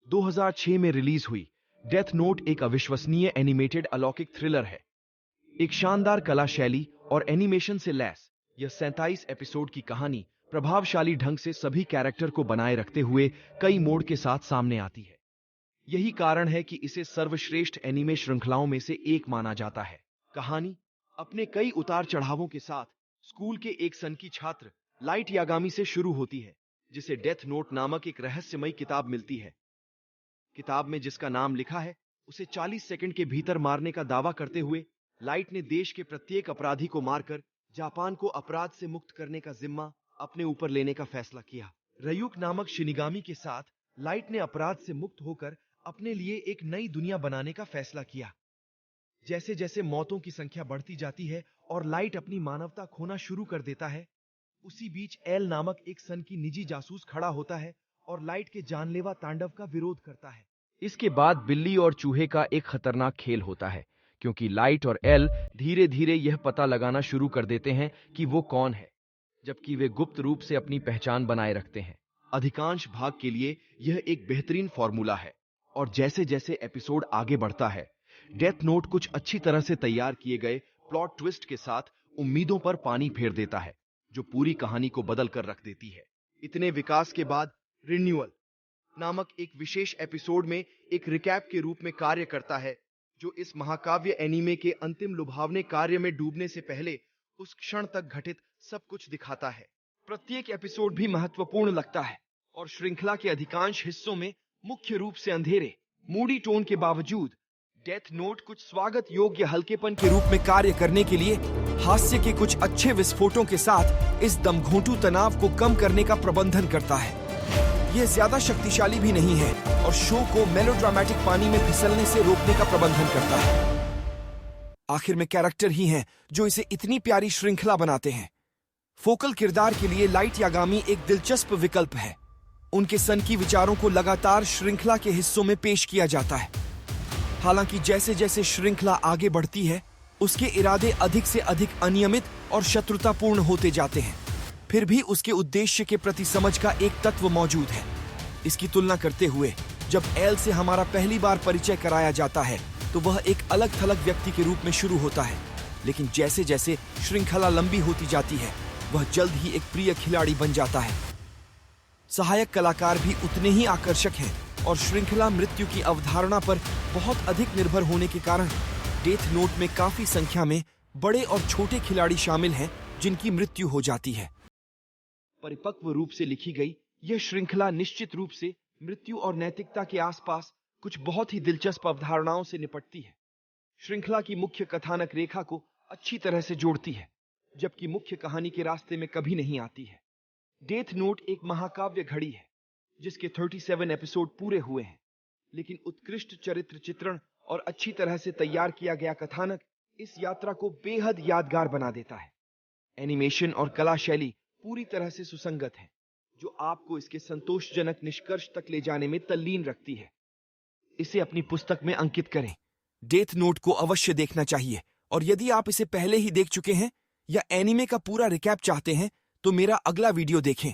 2006 में रिलीज हुई death note एक अविश्वसनीय एनिमेटेड अलौकिक थ्रिलर है। एक शानदार कला शैली और एनिमेशन से लैस यह 37 एपिसोड की कहानी प्रभावशाली ढंग से सभी कैरेक्टर को बनाए रखते हुए कई मोड़ के साथ सामने आती है। यही कारण है कि इसे सर्वश्रेष्ठ एनीमे श्रृंखलाओं में से एक माना जाता है। कहानी अपने कई उतार चढ़ावों के साथ स्कूल के एक सनकी छात्र लाइट यागामी से शुरू होती है, जिसे डेथ नोट नामक एक रहस्यमयी किताब मिलती है। किताब में जिसका नाम लिखा है, उसे 40 सेकंड के भीतर मारने का दावा करते हुए लाइट ने देश के प्रत्येक अपराधी को मारकर जापान को अपराध से मुक्त करने का जिम्मा अपने ऊपर लेने का फैसला किया। रयुक नामक शिनिगामी के साथ लाइट ने अपराध से मुक्त होकर अपने लिए एक नई दुनिया बनाने का फैसला किया। जैसे जैसे मौतों की संख्या बढ़ती जाती है और लाइट अपनी मानवता खोना शुरू कर देता है, उसी बीच एल नामक एक सन की निजी जासूस खड़ा होता है और लाइट के जानलेवा तांडव का विरोध करता है। इसके बाद बिल्ली और चूहे का एक खतरनाक खेल होता है, क्योंकि लाइट और एल धीरे धीरे यह पता लगाना शुरू कर देते हैं कि वो कौन है, जबकि वे गुप्त रूप से अपनी पहचान बनाए रखते हैं। अधिकांश भाग के लिए यह एक बेहतरीन फॉर्मूला है, और जैसे जैसे एपिसोड आगे बढ़ता है, डेथ नोट कुछ अच्छी तरह से तैयार किए गए प्लॉट ट्विस्ट के साथ उम्मीदों पर पानी फेर देता है, जो पूरी कहानी को बदल कर रख देती है। इतने विकास के बाद रिन्यूअल नामक एक विशेष एपिसोड में एक रिकैप के रूप में कार्य करता है, जो इस महाकाव्य एनीमे के अंतिम लुभावने कार्य में डूबने से पहले उस क्षण तक घटित सब कुछ दिखाता है। प्रत्येक एपिसोड भी महत्वपूर्ण लगता है, और श्रृंखला के अधिकांश हिस्सों में मुख्य रूप से अंधेरे मूडी टोन के बावजूद डेथ नोट कुछ स्वागत योग्य हल्केपन के रूप में कार्य करने के लिए हास्य के कुछ अच्छे विस्फोटों के साथ इस दमघोंटू तनाव को कम करने का प्रबंधन करता है। यह ज्यादा शक्तिशाली भी नहीं है और शो को मेलोड्रामेटिक पानी में फिसलने से रोकने का प्रबंधन करता है। आखिर में कैरेक्टर ही हैं जो इसे इतनी प्यारी श्रृंखला बनाते हैं। फोकल किरदार के लिए लाइट यागामी एक दिलचस्प विकल्प है। उनके सन की विचारों को लगातार श्रृंखला के हिस्सों में पेश किया जाता है। हालांकि जैसे जैसे श्रृंखला आगे बढ़ती है, उसके इरादे अधिक से अधिक अनियमित और शत्रुतापूर्ण होते जाते हैं। फिर भी उसके उद्देश्य के प्रति समझ का एक तत्व मौजूद है। इसकी तुलना करते हुए जब एल से हमारा पहली बार परिचय कराया जाता है, तो वह एक अलग थलग व्यक्ति के रूप में शुरू होता है, लेकिन जैसे जैसे श्रृंखला लंबी होती जाती है, वह जल्द ही एक प्रिय खिलाड़ी बन जाता है। सहायक कलाकार भी उतने ही आकर्षक हैं, और श्रृंखला मृत्यु की अवधारणा पर बहुत अधिक निर्भर होने के कारण डेथ नोट में काफी संख्या में बड़े और छोटे खिलाड़ी शामिल हैं जिनकी मृत्यु हो जाती है। परिपक्व रूप से लिखी गई यह श्रृंखला निश्चित रूप से मृत्यु और नैतिकता के आसपास कुछ बहुत ही दिलचस्प अवधारणाओं से निपटती है। श्रृंखला की मुख्य कथानक रेखा को अच्छी तरह से जोड़ती है, जबकि मुख्य कहानी के रास्ते में कभी नहीं आती है। डेथ नोट एक महाकाव्य घड़ी है जिसके 37 एपिसोड पूरे हुए हैं, लेकिन उत्कृष्ट चरित्र चित्रण और अच्छी तरह से तैयार किया गया कथानक इस यात्रा को बेहद यादगार बना देता है। एनिमेशन और कला शैली पूरी तरह से सुसंगत है, जो आपको इसके संतोषजनक निष्कर्ष तक ले जाने में तल्लीन रखती है। इसे अपनी पुस्तक में अंकित करें। डेथ नोट को अवश्य देखना चाहिए, और यदि आप इसे पहले ही देख चुके हैं या एनीमे का पूरा रिकैप चाहते हैं, तो मेरा अगला वीडियो देखें।